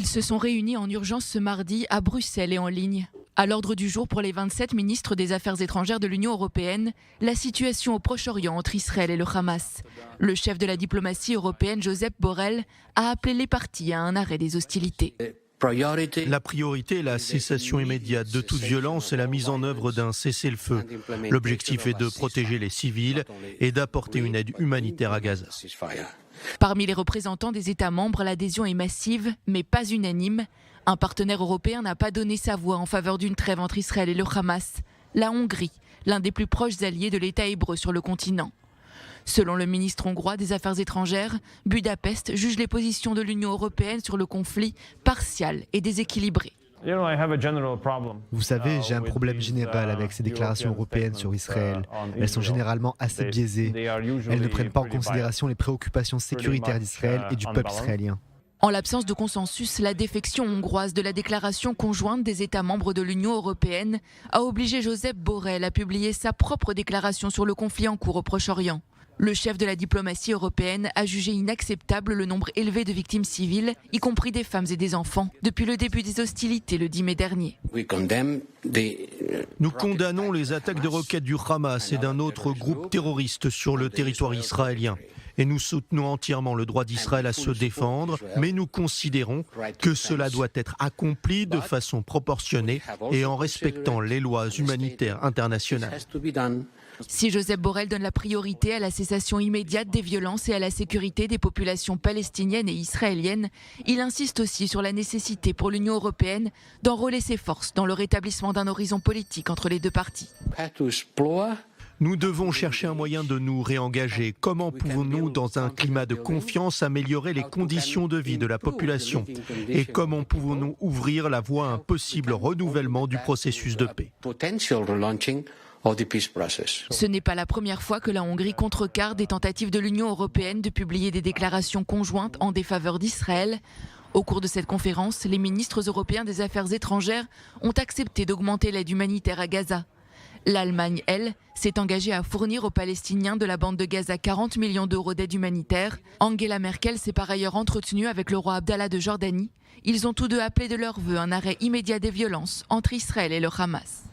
Ils se sont réunis en urgence ce mardi à Bruxelles et en ligne. À l'ordre du jour pour les 27 ministres des Affaires étrangères de l'Union européenne, la situation au Proche-Orient entre Israël et le Hamas. Le chef de la diplomatie européenne, Josep Borrell, a appelé les parties à un arrêt des hostilités. La priorité est la cessation immédiate de toute violence et la mise en œuvre d'un cessez-le-feu. L'objectif est de protéger les civils et d'apporter une aide humanitaire à Gaza. Parmi les représentants des États membres, l'adhésion est massive, mais pas unanime. Un partenaire européen n'a pas donné sa voix en faveur d'une trêve entre Israël et le Hamas. La Hongrie, l'un des plus proches alliés de l'État hébreu sur le continent. Selon le ministre hongrois des Affaires étrangères, Budapest juge les positions de l'Union européenne sur le conflit partiales et déséquilibrées. Vous savez, j'ai un problème général avec ces déclarations européennes sur Israël. Elles sont généralement assez biaisées. Elles ne prennent pas en considération les préoccupations sécuritaires d'Israël et du peuple israélien. En l'absence de consensus, la défection hongroise de la déclaration conjointe des États membres de l'Union européenne a obligé Josep Borrell à publier sa propre déclaration sur le conflit en cours au Proche-Orient. Le chef de la diplomatie européenne a jugé inacceptable le nombre élevé de victimes civiles, y compris des femmes et des enfants, depuis le début des hostilités le 10 mai dernier. Nous condamnons les attaques de roquettes du Hamas et d'un autre groupe terroriste sur le territoire israélien. Et nous soutenons entièrement le droit d'Israël à se défendre, mais nous considérons que cela doit être accompli de façon proportionnée et en respectant les lois humanitaires internationales. Si Josep Borrell donne la priorité à la cessation immédiate des violences et à la sécurité des populations palestiniennes et israéliennes, il insiste aussi sur la nécessité pour l'Union européenne d'enrôler ses forces dans le rétablissement d'un horizon politique entre les deux parties. Nous devons chercher un moyen de nous réengager. Comment pouvons-nous, dans un climat de confiance, améliorer les conditions de vie de la population? Et comment pouvons-nous ouvrir la voie à un possible renouvellement du processus de paix? Ce n'est pas la première fois que la Hongrie contrecarre des tentatives de l'Union européenne de publier des déclarations conjointes en défaveur d'Israël. Au cours de cette conférence, les ministres européens des Affaires étrangères ont accepté d'augmenter l'aide humanitaire à Gaza. L'Allemagne, elle, s'est engagée à fournir aux Palestiniens de la bande de Gaza 40 millions d'euros d'aide humanitaire. Angela Merkel s'est par ailleurs entretenue avec le roi Abdallah de Jordanie. Ils ont tous deux appelé de leur vœu un arrêt immédiat des violences entre Israël et le Hamas.